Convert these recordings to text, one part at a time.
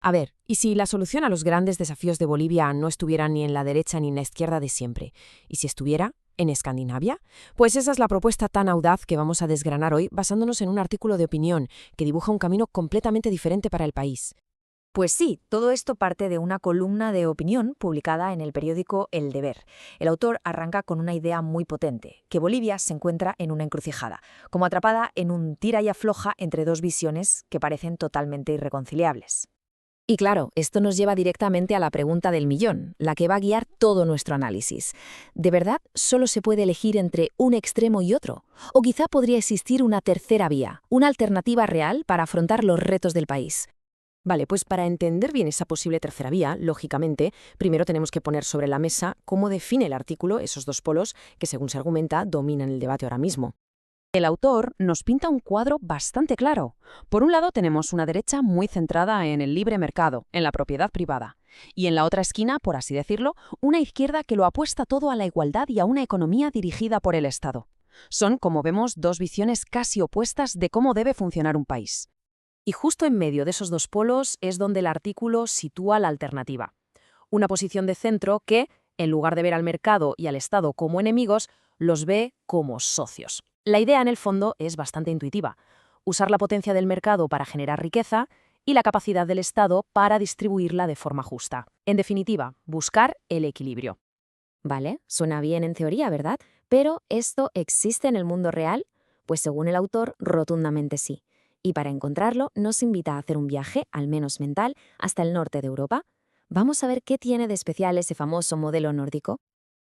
A ver, ¿y si la solución a los grandes desafíos de Bolivia no estuviera ni en la derecha ni en la izquierda de siempre? ¿Y si estuviera en Escandinavia? Pues esa es la propuesta tan audaz que vamos a desgranar hoy basándonos en un artículo de opinión que dibuja un camino completamente diferente para el país. Pues sí, todo esto parte de una columna de opinión publicada en el periódico El Deber. El autor arranca con una idea muy potente, que Bolivia se encuentra en una encrucijada, como atrapada en un tira y afloja entre dos visiones que parecen totalmente irreconciliables. Y claro, esto nos lleva directamente a la pregunta del millón, la que va a guiar todo nuestro análisis. ¿De verdad solo se puede elegir entre un extremo y otro? ¿O quizá podría existir una tercera vía, una alternativa real para afrontar los retos del país? Vale, pues para entender bien esa posible tercera vía, lógicamente, primero tenemos que poner sobre la mesa cómo define el artículo esos dos polos que, según se argumenta, dominan el debate ahora mismo. El autor nos pinta un cuadro bastante claro. Por un lado tenemos una derecha muy centrada en el libre mercado, en la propiedad privada. Y en la otra esquina, por así decirlo, una izquierda que lo apuesta todo a la igualdad y a una economía dirigida por el Estado. Son, como vemos, dos visiones casi opuestas de cómo debe funcionar un país. Y justo en medio de esos dos polos es donde el artículo sitúa la alternativa. Una posición de centro que, en lugar de ver al mercado y al Estado como enemigos, los ve como socios. La idea, en el fondo, es bastante intuitiva. Usar la potencia del mercado para generar riqueza y la capacidad del Estado para distribuirla de forma justa. En definitiva, buscar el equilibrio. Vale, suena bien en teoría, ¿verdad? Pero ¿esto existe en el mundo real? Pues según el autor, rotundamente sí. Y para encontrarlo, nos invita a hacer un viaje, al menos mental, hasta el norte de Europa. Vamos a ver qué tiene de especial ese famoso modelo nórdico.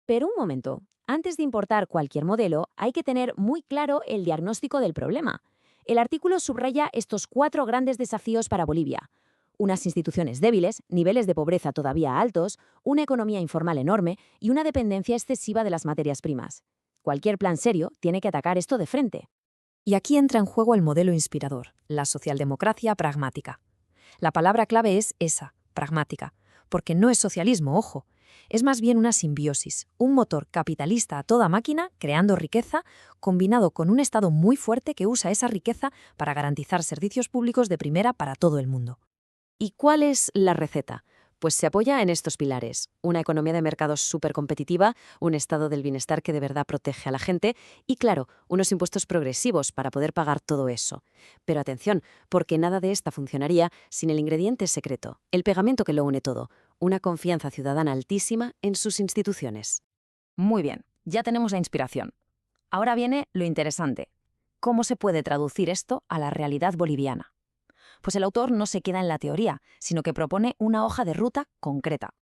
Pero un momento, antes de importar cualquier modelo, hay que tener muy claro el diagnóstico del problema. El artículo subraya estos 4 grandes desafíos para Bolivia: unas instituciones débiles, niveles de pobreza todavía altos, una economía informal enorme y una dependencia excesiva de las materias primas. Cualquier plan serio tiene que atacar esto de frente. Y aquí entra en juego el modelo inspirador, la socialdemocracia pragmática. La palabra clave es esa, pragmática, porque no es socialismo, ojo. Es más bien una simbiosis, un motor capitalista a toda máquina, creando riqueza, combinado con un Estado muy fuerte que usa esa riqueza para garantizar servicios públicos de primera para todo el mundo. ¿Y cuál es la receta? Pues se apoya en estos pilares: una economía de mercados súper competitiva, un estado del bienestar que de verdad protege a la gente y, claro, unos impuestos progresivos para poder pagar todo eso. Pero atención, porque nada de esta funcionaría sin el ingrediente secreto, el pegamento que lo une todo, una confianza ciudadana altísima en sus instituciones. Muy bien, ya tenemos la inspiración. Ahora viene lo interesante. ¿Cómo se puede traducir esto a la realidad boliviana? Pues el autor no se queda en la teoría, sino que propone una hoja de ruta concreta.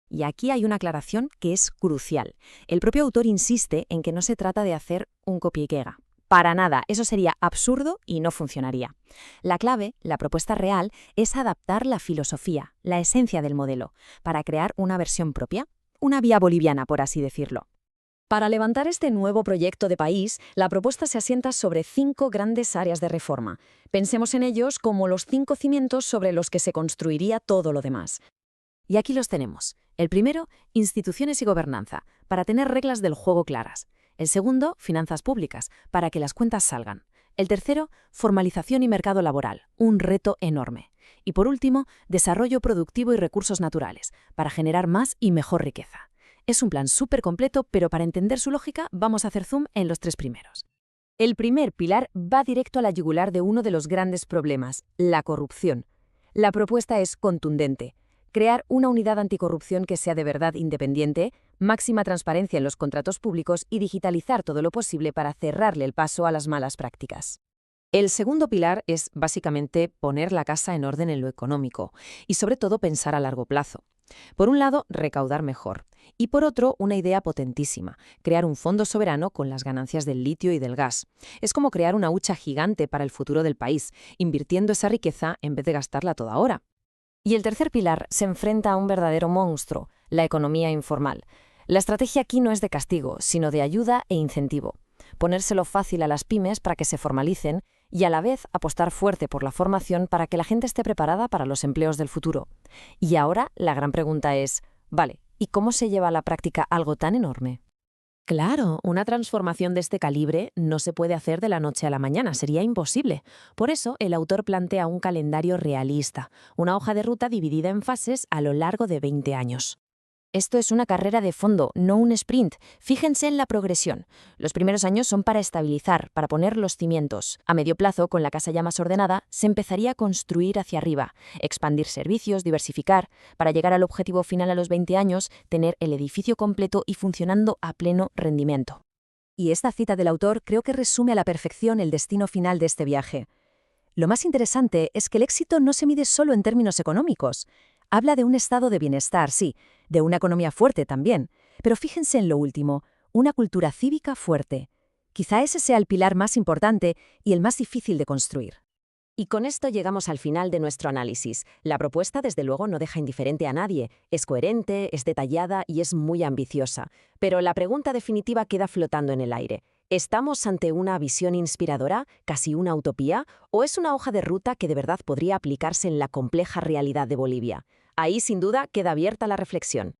Y aquí hay una aclaración que es crucial. El propio autor insiste en que no se trata de hacer un copia y pega. Para nada, eso sería absurdo y no funcionaría. La clave, la propuesta real, es adaptar la filosofía, la esencia del modelo, para crear una versión propia, una vía boliviana, por así decirlo. Para levantar este nuevo proyecto de país, la propuesta se asienta sobre 5 grandes áreas de reforma. Pensemos en ellos como los 5 cimientos sobre los que se construiría todo lo demás. Y aquí los tenemos. El primero, instituciones y gobernanza, para tener reglas del juego claras. El segundo, finanzas públicas, para que las cuentas salgan. El tercero, formalización y mercado laboral, un reto enorme. Y por último, desarrollo productivo y recursos naturales, para generar más y mejor riqueza. Es un plan súper completo, pero para entender su lógica vamos a hacer zoom en los 3 primeros. El primer pilar va directo a la yugular de uno de los grandes problemas, la corrupción. La propuesta es contundente: crear una unidad anticorrupción que sea de verdad independiente, máxima transparencia en los contratos públicos y digitalizar todo lo posible para cerrarle el paso a las malas prácticas. El segundo pilar es básicamente poner la casa en orden en lo económico y sobre todo pensar a largo plazo. Por un lado, recaudar mejor y por otro, una idea potentísima: crear un fondo soberano con las ganancias del litio y del gas. Es como crear una hucha gigante para el futuro del país, invirtiendo esa riqueza en vez de gastarla toda ahora. Y el tercer pilar se enfrenta a un verdadero monstruo, la economía informal. La estrategia aquí no es de castigo, sino de ayuda e incentivo. Ponérselo fácil a las pymes para que se formalicen y a la vez apostar fuerte por la formación para que la gente esté preparada para los empleos del futuro. Y ahora la gran pregunta es, vale, ¿y cómo se lleva a la práctica algo tan enorme? Claro, una transformación de este calibre no se puede hacer de la noche a la mañana, sería imposible. Por eso, el autor plantea un calendario realista, una hoja de ruta dividida en fases a lo largo de 20 años. Esto es una carrera de fondo, no un sprint. Fíjense en la progresión. Los primeros años son para estabilizar, para poner los cimientos. A medio plazo, con la casa ya más ordenada, se empezaría a construir hacia arriba, expandir servicios, diversificar, para llegar al objetivo final a los 20 años, tener el edificio completo y funcionando a pleno rendimiento. Y esta cita del autor creo que resume a la perfección el destino final de este viaje. Lo más interesante es que el éxito no se mide solo en términos económicos. Habla de un estado de bienestar, sí, de una economía fuerte también, pero fíjense en lo último, una cultura cívica fuerte. Quizá ese sea el pilar más importante y el más difícil de construir. Y con esto llegamos al final de nuestro análisis. La propuesta, desde luego, no deja indiferente a nadie. Es coherente, es detallada y es muy ambiciosa. Pero la pregunta definitiva queda flotando en el aire. ¿Estamos ante una visión inspiradora, casi una utopía, o es una hoja de ruta que de verdad podría aplicarse en la compleja realidad de Bolivia? Ahí, sin duda, queda abierta la reflexión.